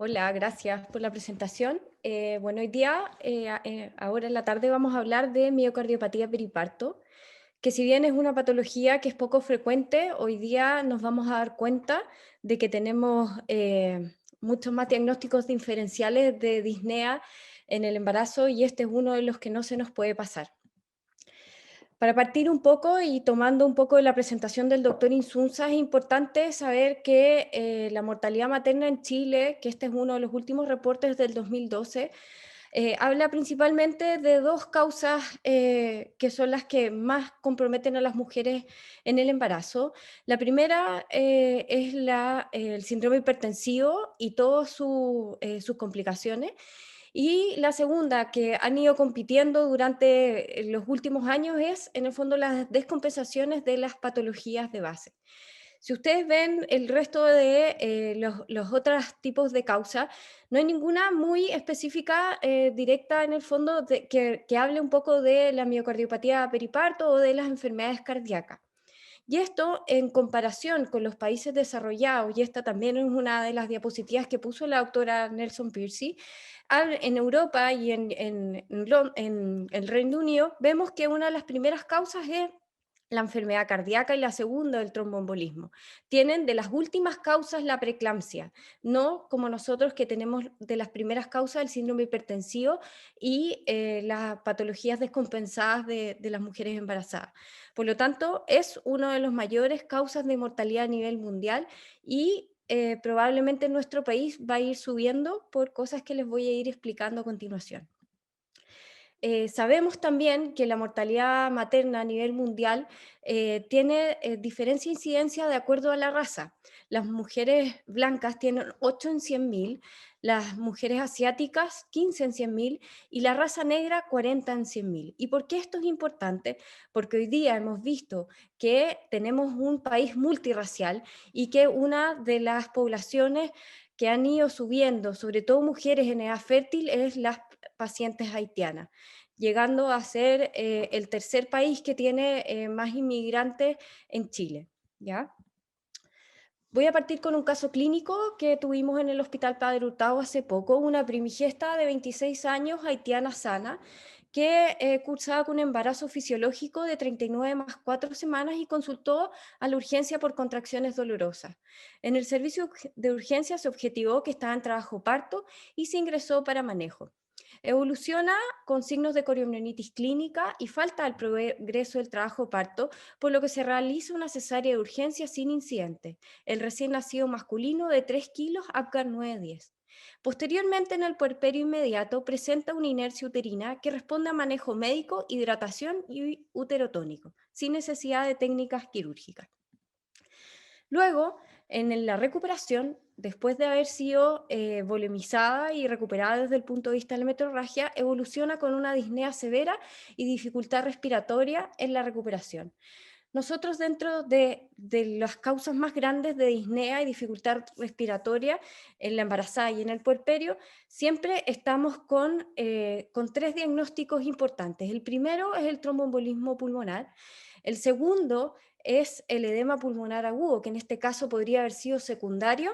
Hola, gracias por la presentación. Bueno, hoy día, ahora en la tarde, vamos a hablar de miocardiopatía periparto, que si bien es una patología que es poco frecuente, hoy día nos vamos a dar cuenta de que tenemos muchos más diagnósticos diferenciales de disnea en el embarazo y este es uno de los que no se nos puede pasar. Para partir un poco y tomando un poco de la presentación del doctor Insunza, es importante saber que la mortalidad materna en Chile, que este es uno de los últimos reportes del 2012, habla principalmente de dos causas que son las que más comprometen a las mujeres en el embarazo. La primera es el síndrome hipertensivo y todas sus complicaciones. Y la segunda, que han ido compitiendo durante los últimos años, es en el fondo las descompensaciones de las patologías de base. Si ustedes ven el resto de los otros tipos de causa, no hay ninguna muy específica, directa en el fondo, que hable un poco de la miocardiopatía periparto o de las enfermedades cardíacas. Y esto en comparación con los países desarrollados, y esta también es una de las diapositivas que puso la doctora Nelson Piercy, en Europa y en el Reino Unido, vemos que una de las primeras causas es la enfermedad cardíaca y la segunda el tromboembolismo. Tienen de las últimas causas la preeclampsia, no como nosotros que tenemos de las primeras causas el síndrome hipertensivo y las patologías descompensadas de las mujeres embarazadas. Por lo tanto, es una de las mayores causas de mortalidad a nivel mundial y probablemente en nuestro país va a ir subiendo por cosas que les voy a ir explicando a continuación. Sabemos también que la mortalidad materna a nivel mundial tiene diferencia e incidencia de acuerdo a la raza. Las mujeres blancas tienen 8 en 100.000, las mujeres asiáticas 15 en 100.000 y la raza negra 40 en 100.000. ¿Y por qué esto es importante? Porque hoy día hemos visto que tenemos un país multirracial y que una de las poblaciones que han ido subiendo, sobre todo mujeres en edad fértil, es las pacientes haitianas, llegando a ser el tercer país que tiene más inmigrantes en Chile. ¿Ya? Voy a partir con un caso clínico que tuvimos en el Hospital Padre Hurtado hace poco, una primigesta de 26 años, haitiana sana, que cursaba con un embarazo fisiológico de 39 más 4 semanas y consultó a la urgencia por contracciones dolorosas. En el servicio de urgencia se objetivó que estaba en trabajo parto y se ingresó para manejo. Evoluciona con signos de coriomnionitis clínica y falta al progreso del trabajo parto, por lo que se realiza una cesárea de urgencia sin incidente. El recién nacido masculino de 3 kilos, Apgar 910. Posteriormente, en el puerperio inmediato, presenta una inercia uterina que responde a manejo médico, hidratación y uterotónico, sin necesidad de técnicas quirúrgicas. Luego, en la recuperación, después de haber sido volemizada y recuperada desde el punto de vista de la metrorragia, evoluciona con una disnea severa y dificultad respiratoria en la recuperación. Nosotros dentro de las causas más grandes de disnea y dificultad respiratoria en la embarazada y en el puerperio, siempre estamos con tres diagnósticos importantes. El primero es el tromboembolismo pulmonar, el segundo es el edema pulmonar agudo, que en este caso podría haber sido secundario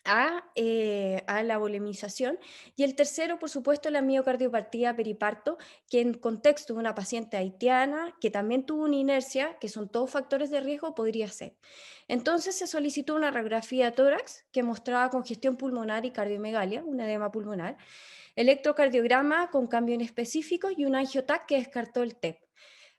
a la volemización. Y el tercero, por supuesto, la miocardiopatía periparto, que en contexto de una paciente haitiana que también tuvo una inercia, que son todos factores de riesgo, podría ser. Entonces se solicitó una radiografía de tórax que mostraba congestión pulmonar y cardiomegalia, un edema pulmonar, electrocardiograma con cambio en específico y un angiotac que descartó el TEP.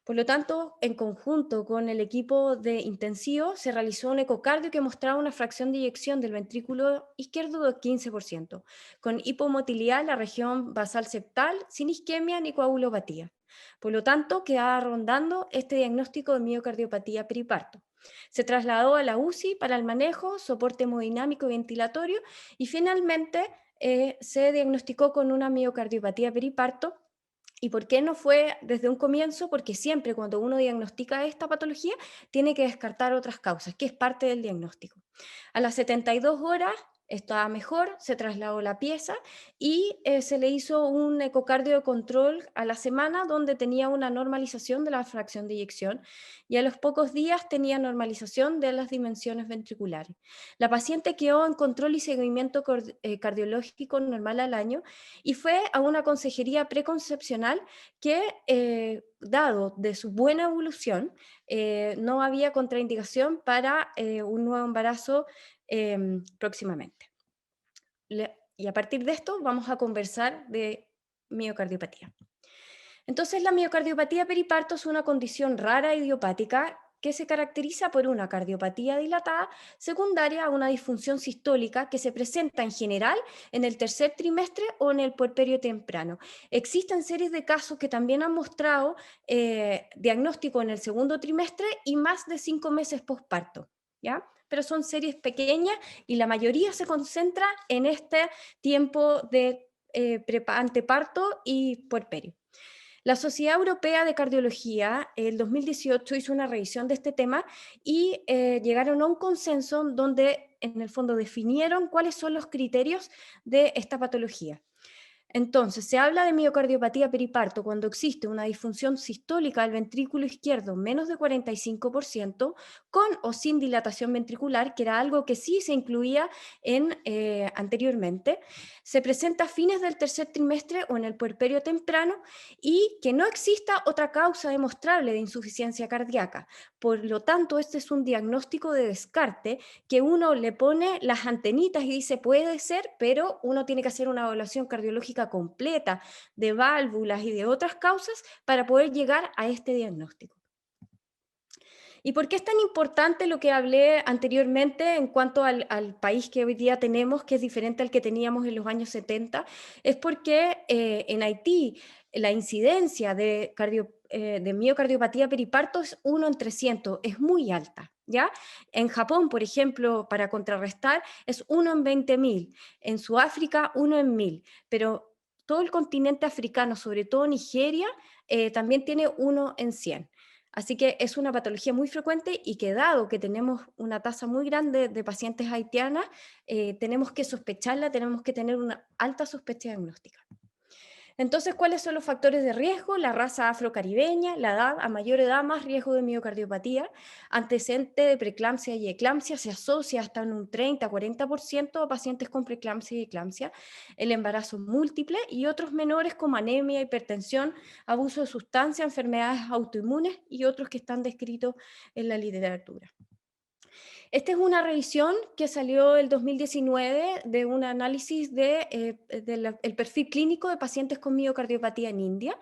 Por lo tanto, en conjunto con el equipo de intensivo, se realizó un ecocardio que mostraba una fracción de eyección del ventrículo izquierdo de 15%, con hipomotilidad en la región basal septal, sin isquemia ni coagulopatía. Por lo tanto, quedaba rondando este diagnóstico de miocardiopatía periparto. Se trasladó a la UCI para el manejo, soporte hemodinámico y ventilatorio y finalmente se diagnosticó con una miocardiopatía periparto. ¿Y por qué no fue desde un comienzo? Porque siempre cuando uno diagnostica esta patología tiene que descartar otras causas, que es parte del diagnóstico. A las 72 horas estaba mejor, se trasladó la pieza y se le hizo un ecocardio de control a la semana donde tenía una normalización de la fracción de eyección y a los pocos días tenía normalización de las dimensiones ventriculares. La paciente quedó en control y seguimiento cardiológico normal al año y fue a una consejería preconcepcional que, dado de su buena evolución, no había contraindicación para un nuevo embarazo próximamente. Y a partir de esto vamos a conversar de miocardiopatía. Entonces, la miocardiopatía periparto es una condición rara idiopática que se caracteriza por una cardiopatía dilatada secundaria a una disfunción sistólica que se presenta en general en el tercer trimestre o en el puerperio temprano. Existen series de casos que también han mostrado diagnóstico en el segundo trimestre y más de 5 meses posparto, ¿ya? Pero son series pequeñas y la mayoría se concentra en este tiempo de anteparto y puerperio. La Sociedad Europea de Cardiología, el 2018, hizo una revisión de este tema y llegaron a un consenso donde en el fondo definieron cuáles son los criterios de esta patología. Entonces, se habla de miocardiopatía periparto cuando existe una disfunción sistólica del ventrículo izquierdo menos de 45%, con o sin dilatación ventricular, que era algo que sí se incluía anteriormente. Se presenta a fines del tercer trimestre o en el puerperio temprano y que no exista otra causa demostrable de insuficiencia cardíaca. Por lo tanto, este es un diagnóstico de descarte que uno le pone las antenitas y dice puede ser, pero uno tiene que hacer una evaluación cardiológica completa de válvulas y de otras causas para poder llegar a este diagnóstico. ¿Y por qué es tan importante lo que hablé anteriormente en cuanto al país que hoy día tenemos, que es diferente al que teníamos en los años 70? Es porque en Haití la incidencia de miocardiopatía periparto es 1 en 300, es muy alta, ¿ya? En Japón, por ejemplo, para contrarrestar, es 1 en 20.000, en Sudáfrica 1 en 1.000, pero todo el continente africano, sobre todo Nigeria, también tiene 1 en 100. Así que es una patología muy frecuente y que dado que tenemos una tasa muy grande de pacientes haitianas, tenemos que sospecharla, tenemos que tener una alta sospecha diagnóstica. Entonces, ¿cuáles son los factores de riesgo? La raza afrocaribeña, la edad, a mayor edad más riesgo de miocardiopatía, antecedente de preeclampsia y eclampsia se asocia hasta en un 30-40% a pacientes con preeclampsia y eclampsia, el embarazo múltiple y otros menores como anemia, hipertensión, abuso de sustancias, enfermedades autoinmunes y otros que están descritos en la literatura. Esta es una revisión que salió el 2019 de un análisis del perfil clínico de pacientes con miocardiopatía en India.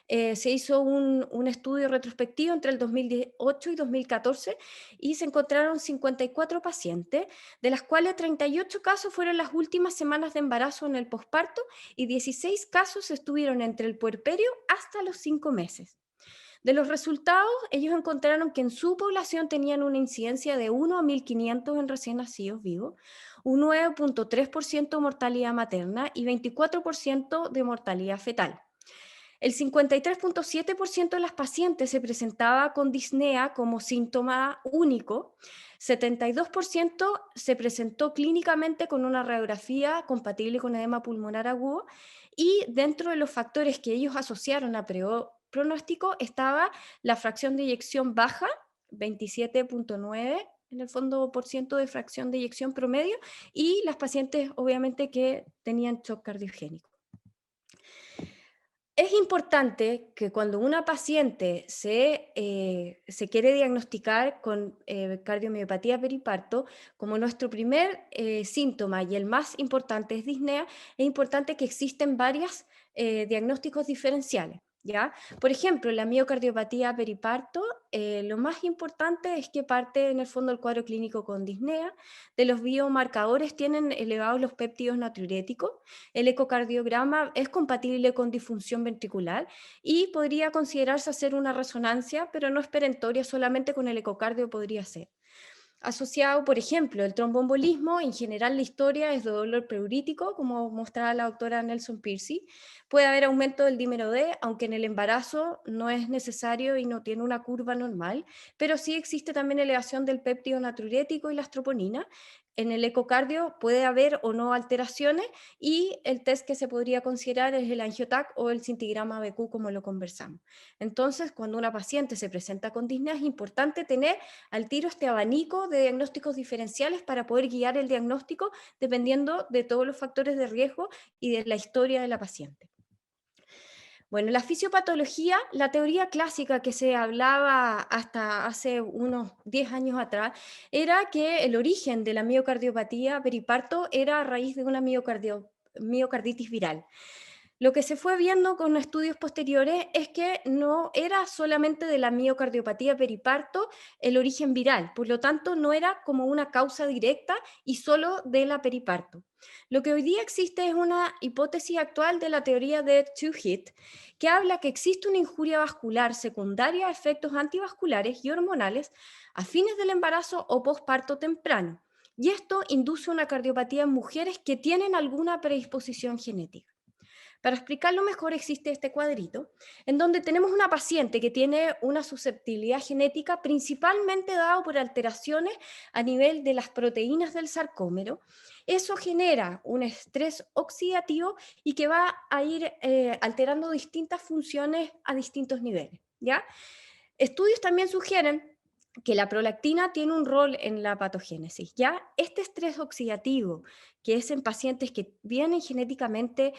Se hizo un estudio retrospectivo entre el 2008 y 2014 y se encontraron 54 pacientes, de las cuales 38 casos fueron las últimas semanas de embarazo en el posparto y 16 casos estuvieron entre el puerperio hasta los 5 meses. De los resultados, ellos encontraron que en su población tenían una incidencia de 1 a 1.500 en recién nacidos vivos, un 9.3% de mortalidad materna y 24% de mortalidad fetal. El 53.7% de las pacientes se presentaba con disnea como síntoma único, 72% se presentó clínicamente con una radiografía compatible con edema pulmonar agudo y dentro de los factores que ellos asociaron a pronóstico estaba la fracción de eyección baja, 27.9 en el fondo por ciento de fracción de eyección promedio, y las pacientes obviamente que tenían shock cardiogénico. Es importante que cuando una paciente se quiere diagnosticar con cardiomiopatía periparto, como nuestro primer síntoma y el más importante es disnea, es importante que existen varios diagnósticos diferenciales. ¿Ya? Por ejemplo, la miocardiopatía periparto, lo más importante es que parte en el fondo del cuadro clínico con disnea, de los biomarcadores tienen elevados los péptidos natriuréticos, el ecocardiograma es compatible con disfunción ventricular y podría considerarse hacer una resonancia, pero no es perentoria, solamente con el ecocardio podría ser. Asociado, por ejemplo, el tromboembolismo, en general la historia es de dolor pleurítico, como mostraba la doctora Nelson Piercy. Puede haber aumento del dímero D, aunque en el embarazo no es necesario y no tiene una curva normal, pero sí existe también elevación del péptido natriurético y las troponinas. en el ecocardio puede haber o no alteraciones, y el test que se podría considerar es el angiotac o el cintigrama BQ, como lo conversamos. Entonces, cuando una paciente se presenta con disnea, es importante tener al tiro este abanico de diagnósticos diferenciales para poder guiar el diagnóstico dependiendo de todos los factores de riesgo y de la historia de la paciente. Bueno, la fisiopatología, la teoría clásica que se hablaba hasta hace unos 10 años atrás, era que el origen de la miocardiopatía periparto era a raíz de una miocarditis viral. Lo que se fue viendo con estudios posteriores es que no era solamente de la miocardiopatía periparto el origen viral, por lo tanto no era como una causa directa y solo de la periparto. Lo que hoy día existe es una hipótesis actual de la teoría de Two-Hit, que habla que existe una injuria vascular secundaria a efectos antivasculares y hormonales a fines del embarazo o posparto temprano. Y esto induce una cardiopatía en mujeres que tienen alguna predisposición genética. Para explicarlo mejor, existe este cuadrito, en donde tenemos una paciente que tiene una susceptibilidad genética principalmente dado por alteraciones a nivel de las proteínas del sarcómero. Eso genera un estrés oxidativo y que va a ir alterando distintas funciones a distintos niveles, ¿ya? Estudios también sugieren que la prolactina tiene un rol en la patogénesis, ¿ya? Este estrés oxidativo, que es en pacientes que vienen genéticamente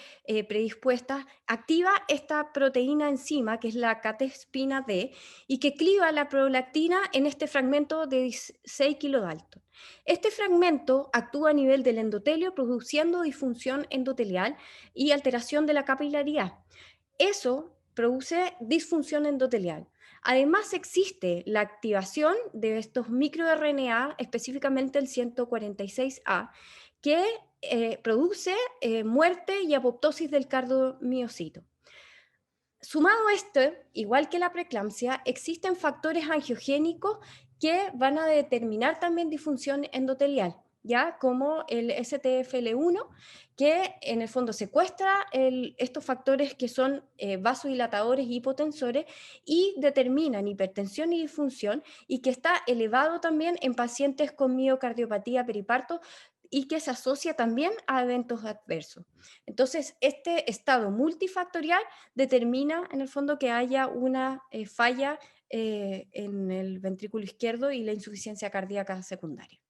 predispuestas, activa esta proteína enzima, que es la catespina D, y que cliva la prolactina en este fragmento de 6 kilodalton. Este fragmento actúa a nivel del endotelio, produciendo disfunción endotelial y alteración de la capilaridad. Eso produce disfunción endotelial. Además, existe la activación de estos microRNA, específicamente el 146A, que produce muerte y apoptosis del cardiomiocito. Sumado a esto, igual que la preeclampsia, existen factores angiogénicos que van a determinar también disfunción endotelial, ¿ya? Como el STFL1, que en el fondo secuestra estos factores que son vasodilatadores y hipotensores y determinan hipertensión y disfunción, y que está elevado también en pacientes con miocardiopatía periparto y que se asocia también a eventos adversos. Entonces, este estado multifactorial determina en el fondo que haya una falla en el ventrículo izquierdo y la insuficiencia cardíaca secundaria.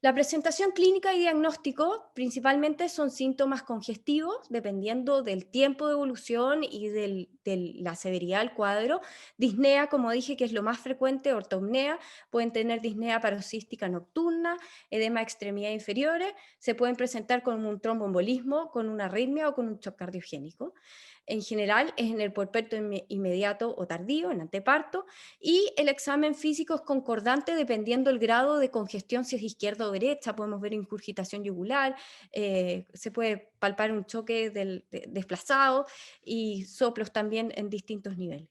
La presentación clínica y diagnóstico principalmente son síntomas congestivos, dependiendo del tiempo de evolución y de la severidad del cuadro. Disnea, como dije, que es lo más frecuente, ortopnea, pueden tener disnea paroxística nocturna, edema de extremidades inferiores, se pueden presentar con un tromboembolismo, con una arritmia o con un shock cardiogénico. En general es en el puerperio inmediato o tardío, en anteparto, y el examen físico es concordante dependiendo del grado de congestión, si es izquierda o derecha. Podemos ver incurgitación yugular, se puede palpar un choque desplazado y soplos también en distintos niveles.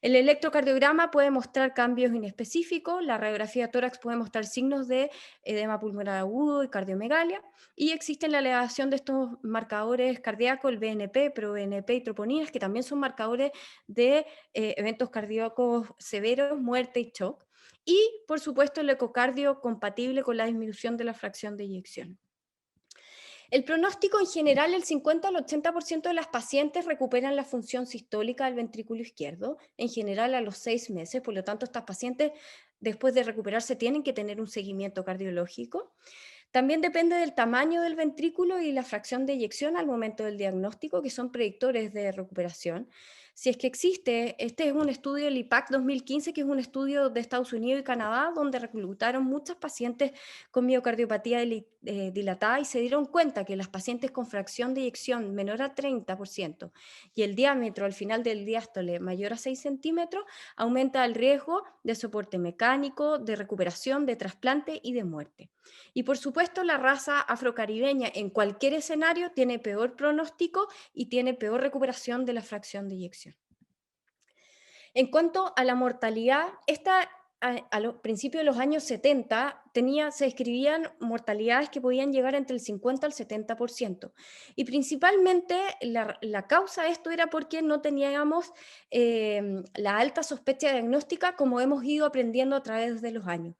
El electrocardiograma puede mostrar cambios inespecíficos, la radiografía de tórax puede mostrar signos de edema pulmonar agudo y cardiomegalia, y existe la elevación de estos marcadores cardíacos, el BNP, proBNP y troponinas, que también son marcadores de eventos cardíacos severos, muerte y shock. Y, por supuesto, el ecocardio compatible con la disminución de la fracción de eyección. El pronóstico en general, el 50 al 80% de las pacientes recuperan la función sistólica del ventrículo izquierdo, en general a los 6 meses, por lo tanto estas pacientes después de recuperarse tienen que tener un seguimiento cardiológico. También depende del tamaño del ventrículo y la fracción de eyección al momento del diagnóstico, que son predictores de recuperación. Si es que existe, este es un estudio del IPAC 2015, que es un estudio de Estados Unidos y Canadá, donde reclutaron muchas pacientes con miocardiopatía dilatada y se dieron cuenta que las pacientes con fracción de eyección menor a 30% y el diámetro al final del diástole mayor a 6 centímetros, aumenta el riesgo de soporte mecánico, de recuperación, de trasplante y de muerte. Y por supuesto, la raza afrocaribeña en cualquier escenario tiene peor pronóstico y tiene peor recuperación de la fracción de eyección. En cuanto a la mortalidad, esta a los principios de los años 70 se describían mortalidades que podían llegar entre el 50 al 70%. Y principalmente la causa de esto era porque no teníamos la alta sospecha diagnóstica, como hemos ido aprendiendo a través de los años.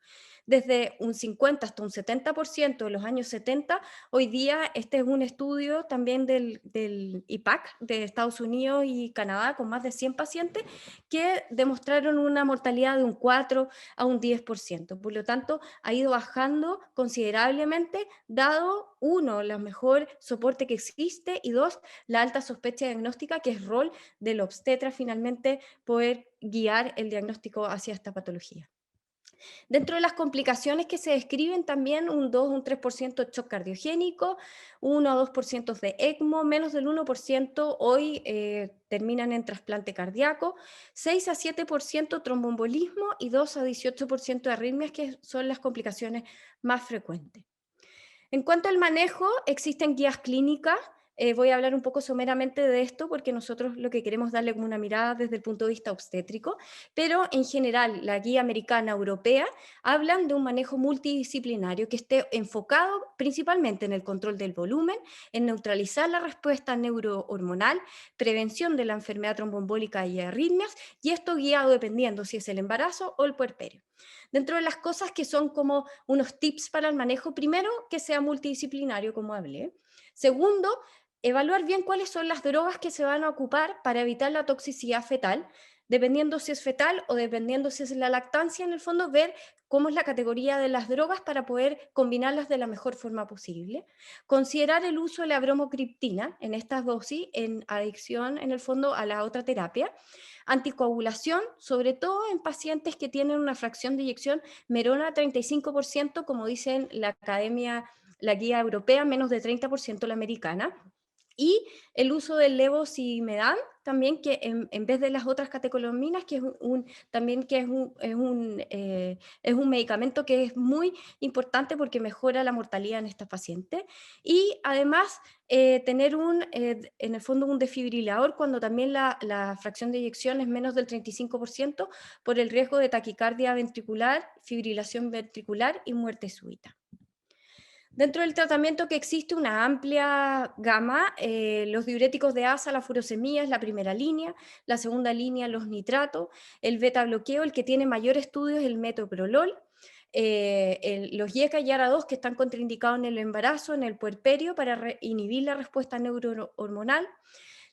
desde un 50 hasta un 70% de los años 70. Hoy día este es un estudio también del IPAC de Estados Unidos y Canadá con más de 100 pacientes que demostraron una mortalidad de un 4 a un 10%. Por lo tanto, ha ido bajando considerablemente, dado, uno, la mejor soporte que existe, y dos, la alta sospecha diagnóstica, que es rol del obstetra finalmente poder guiar el diagnóstico hacia esta patología. Dentro de las complicaciones que se describen también un 2 un 3% de shock cardiogénico, 1 o 2% de ECMO, menos del 1% hoy terminan en trasplante cardíaco, 6 a 7% tromboembolismo y 2 a 18% de arritmias, que son las complicaciones más frecuentes. En cuanto al manejo, existen guías clínicas. Voy a hablar un poco someramente de esto porque nosotros lo que queremos darle como una mirada desde el punto de vista obstétrico, pero en general la guía americana, europea, hablan de un manejo multidisciplinario que esté enfocado principalmente en el control del volumen, en neutralizar la respuesta neurohormonal, prevención de la enfermedad tromboembólica y arritmias, y esto guiado dependiendo si es el embarazo o el puerperio. Dentro de las cosas que son como unos tips para el manejo, primero, que sea multidisciplinario, como hablé. Segundo, evaluar bien cuáles son las drogas que se van a ocupar para evitar la toxicidad fetal, dependiendo si es fetal o dependiendo si es la lactancia, en el fondo ver cómo es la categoría de las drogas para poder combinarlas de la mejor forma posible. Considerar el uso de la bromocriptina en estas dosis en adicción, en el fondo, a la otra terapia. Anticoagulación, sobre todo en pacientes que tienen una fracción de eyección menor a 35%, como dicen la academia, la guía europea, menos de 30% la americana. Y el uso del levosimedan, también, que en vez de las otras catecolaminas, que también que es un medicamento que es muy importante porque mejora la mortalidad en estas pacientes. Y además tener en el fondo un desfibrilador cuando también la fracción de eyección es menos del 35% por el riesgo de taquicardia ventricular, fibrilación ventricular y muerte súbita. Dentro del tratamiento que existe una amplia gama, los diuréticos de asa, la furosemida es la primera línea, la segunda línea los nitratos, el beta bloqueo, el que tiene mayor estudio es el metoprolol, los YECA y ARA2 que están contraindicados en el embarazo, en el puerperio para inhibir la respuesta neurohormonal.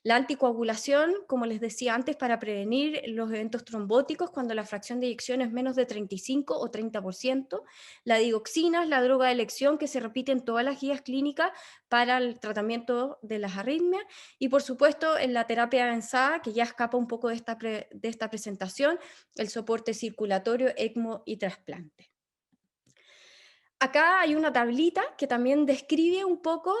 La anticoagulación, como les decía antes, para prevenir los eventos trombóticos cuando la fracción de eyección es menos de 35 o 30%. La digoxina es la droga de elección que se repite en todas las guías clínicas para el tratamiento de las arritmias. Y por supuesto, en la terapia avanzada, que ya escapa un poco de esta presentación, el soporte circulatorio, ECMO y trasplante. Acá hay una tablita que también describe un poco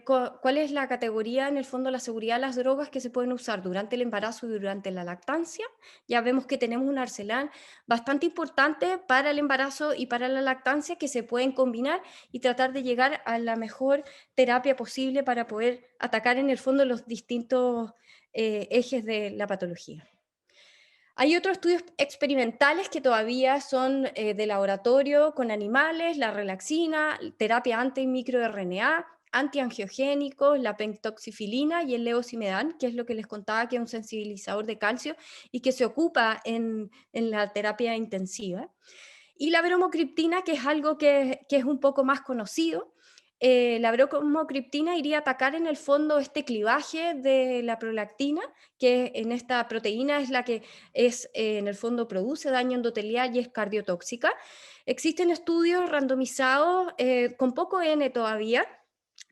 cuál es la categoría, en el fondo, la seguridad de las drogas que se pueden usar durante el embarazo y durante la lactancia. Ya vemos que tenemos un arsenal bastante importante para el embarazo y para la lactancia que se pueden combinar y tratar de llegar a la mejor terapia posible para poder atacar, en el fondo, los distintos ejes de la patología. Hay otros estudios experimentales que todavía son de laboratorio con animales, la relaxina, terapia anti-microRNA, antiangiogénicos, la pentoxifilina y el levosimedan, que es lo que les contaba, que es un sensibilizador de calcio y que se ocupa en la terapia intensiva. Y la bromocriptina, que es algo que es un poco más conocido. La bromocriptina iría a atacar en el fondo este clivaje de la prolactina, que en esta proteína es la que en el fondo produce daño endotelial y es cardiotóxica. Existen estudios randomizados con poco N todavía,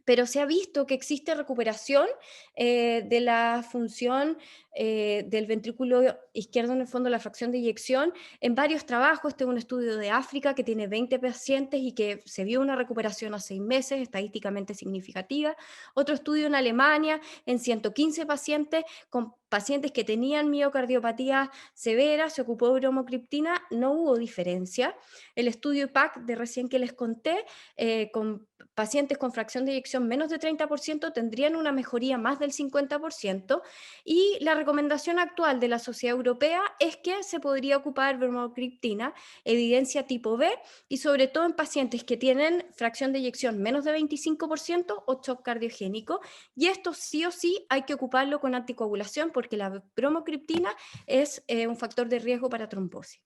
pero se ha visto que existe recuperación de la función del ventrículo izquierdo, en el fondo la fracción de eyección, en varios trabajos. Este es un estudio de África que tiene 20 pacientes y que se vio una recuperación a 6 meses, estadísticamente significativa. Otro estudio en Alemania, en 115 pacientes, con pacientes que tenían miocardiopatía severa, se ocupó de bromocriptina, no hubo diferencia. El estudio PAC de recién que les conté, con pacientes con fracción de eyección menos de 30% tendrían una mejoría más del 50%, y la recomendación actual de la Sociedad Europea es que se podría ocupar bromocriptina, evidencia tipo B, y sobre todo en pacientes que tienen fracción de eyección menos de 25% o shock cardiogénico, y esto sí o sí hay que ocuparlo con anticoagulación porque la bromocriptina es un factor de riesgo para trombosis.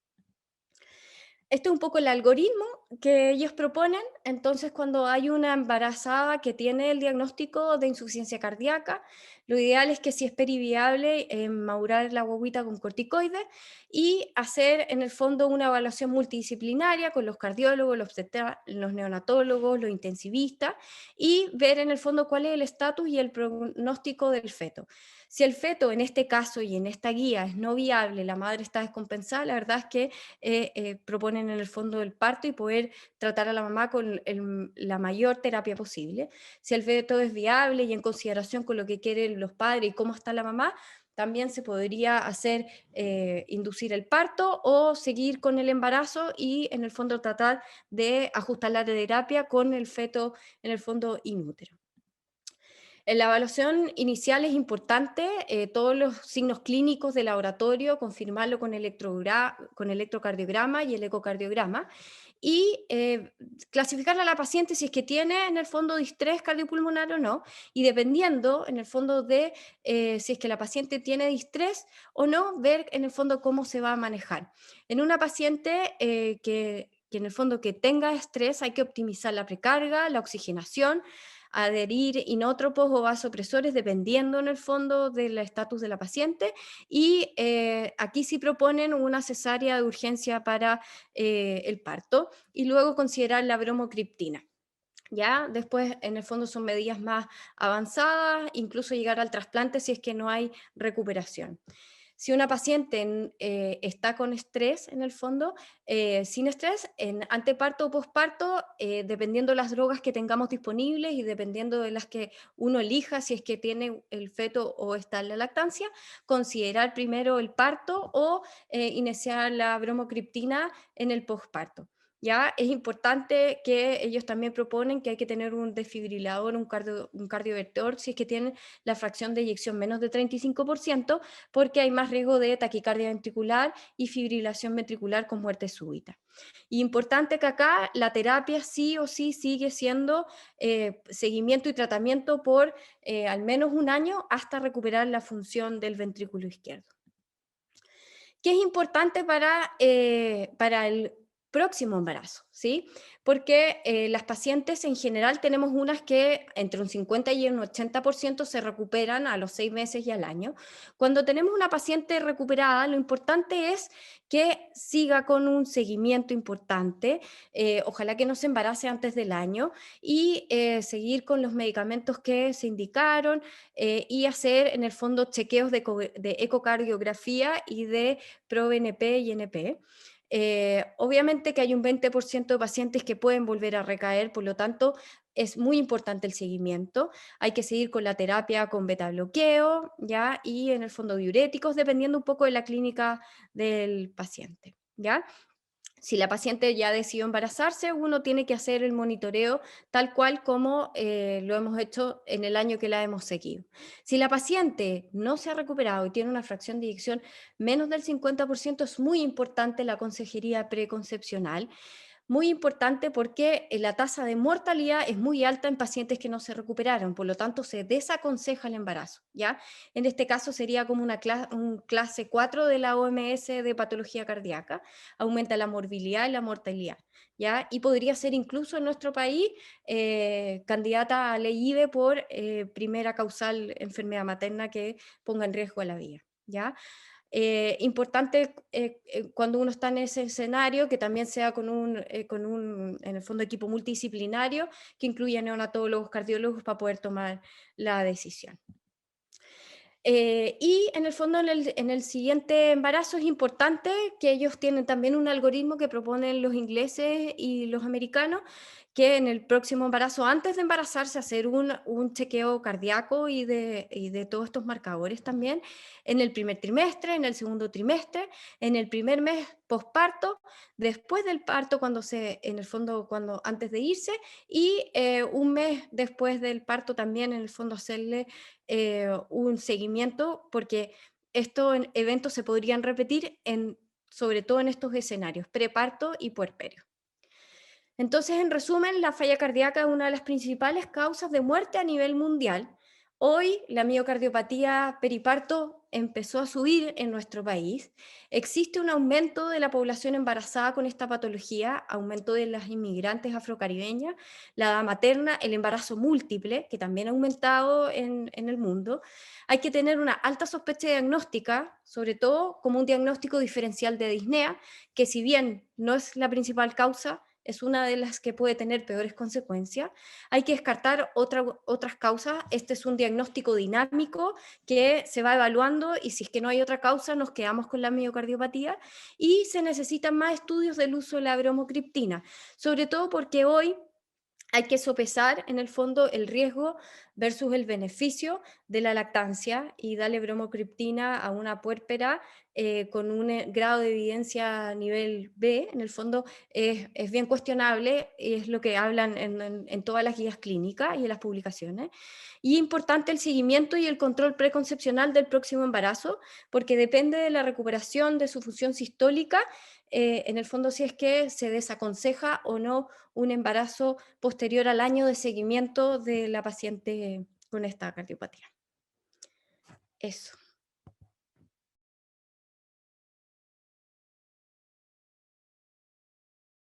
Este es un poco el algoritmo que ellos proponen. Entonces, cuando hay una embarazada que tiene el diagnóstico de insuficiencia cardíaca, lo ideal es que si es periviable, maurar la guagüita con corticoides y hacer en el fondo una evaluación multidisciplinaria con los cardiólogos, los neonatólogos, los intensivistas y ver en el fondo cuál es el estatus y el pronóstico del feto. Si el feto en este caso y en esta guía es no viable, la madre está descompensada, la verdad es que proponen en el fondo el parto y poder tratar a la mamá con la mayor terapia posible. Si el feto es viable y en consideración con lo que quieren los padres y cómo está la mamá, también se podría hacer inducir el parto o seguir con el embarazo y en el fondo tratar de ajustar la terapia con el feto en el fondo inútero. En la evaluación inicial es importante todos los signos clínicos de laboratorio, confirmarlo con electrocardiograma y el ecocardiograma, y clasificar a la paciente si es que tiene en el fondo distrés cardiopulmonar o no, y dependiendo en el fondo de si es que la paciente tiene distrés o no, ver en el fondo cómo se va a manejar. En una paciente que en el fondo que tenga estrés hay que optimizar la precarga, la oxigenación, adherir inótropos o vasopresores dependiendo en el fondo del estatus de la paciente y aquí sí proponen una cesárea de urgencia para el parto y luego considerar la bromocriptina. Ya después, en el fondo, son medidas más avanzadas, incluso llegar al trasplante si es que no hay recuperación. Si una paciente está con estrés, en el fondo, sin estrés, en anteparto o posparto, dependiendo de las drogas que tengamos disponibles y dependiendo de las que uno elija, si es que tiene el feto o está en la lactancia, considerar primero el parto o iniciar la bromocriptina en el posparto. Ya es importante que ellos también proponen que hay que tener un desfibrilador, un cardiovertor, si es que tienen la fracción de eyección menos de 35%, porque hay más riesgo de taquicardia ventricular y fibrilación ventricular con muerte súbita. Y importante que acá la terapia sí o sí sigue siendo seguimiento y tratamiento por al menos un año hasta recuperar la función del ventrículo izquierdo. ¿Qué es importante para el próximo embarazo? ¿Sí? Porque las pacientes en general tenemos unas que entre un 50 y un 80% se recuperan a los 6 meses y al año. Cuando tenemos una paciente recuperada, lo importante es que siga con un seguimiento importante, ojalá que no se embarace antes del año y seguir con los medicamentos que se indicaron y hacer en el fondo chequeos de ecocardiografía y de ProNP y NP. Obviamente que hay un 20% de pacientes que pueden volver a recaer, por lo tanto es muy importante el seguimiento. Hay que seguir con la terapia con beta bloqueo, ¿ya? Y en el fondo diuréticos, dependiendo un poco de la clínica del paciente, ¿ya? Si la paciente ya decidió embarazarse, uno tiene que hacer el monitoreo tal cual como lo hemos hecho en el año que la hemos seguido. Si la paciente no se ha recuperado y tiene una fracción de eyección menos del 50%, es muy importante la consejería preconcepcional, muy importante porque la tasa de mortalidad es muy alta en pacientes que no se recuperaron, por lo tanto se desaconseja el embarazo, ¿ya? En este caso sería como un clase 4 de la OMS de patología cardíaca, aumenta la morbilidad y la mortalidad, ¿ya? Y podría ser incluso en nuestro país candidata a ley IVE por primera causal enfermedad materna que ponga en riesgo a la vida, ¿ya? Importante cuando uno está en ese escenario que también sea en el fondo, equipo multidisciplinario que incluya neonatólogos, cardiólogos para poder tomar la decisión. Y en el fondo, en el siguiente embarazo es importante que ellos tienen también un algoritmo que proponen los ingleses y los americanos, que en el próximo embarazo, antes de embarazarse, hacer un chequeo cardíaco y de todos estos marcadores también, en el primer trimestre, en el segundo trimestre, en el primer mes posparto, después del parto, en el fondo, antes de irse, y un mes después del parto también, en el fondo, hacerle un seguimiento, porque estos eventos se podrían repetir sobre todo en estos escenarios, preparto y puerperio. Entonces, en resumen, la falla cardíaca es una de las principales causas de muerte a nivel mundial. Hoy la miocardiopatía periparto empezó a subir en nuestro país. Existe un aumento de la población embarazada con esta patología, aumento de las inmigrantes afrocaribeñas, la edad materna, el embarazo múltiple, que también ha aumentado en el mundo. Hay que tener una alta sospecha diagnóstica, sobre todo como un diagnóstico diferencial de disnea, que si bien no es la principal causa, es una de las que puede tener peores consecuencias. Hay que descartar otras causas. Este es un diagnóstico dinámico que se va evaluando y si es que no hay otra causa nos quedamos con la miocardiopatía y se necesitan más estudios del uso de la bromocriptina, sobre todo porque hoy hay que sopesar en el fondo el riesgo versus el beneficio de la lactancia y darle bromocriptina a una puérpera con un grado de evidencia nivel B, en el fondo es bien cuestionable y es lo que hablan en todas las guías clínicas y en las publicaciones. Y importante el seguimiento y el control preconcepcional del próximo embarazo, porque depende de la recuperación de su función sistólica, en el fondo si es que se desaconseja o no un embarazo posterior al año de seguimiento de la paciente con esta cardiopatía. Eso.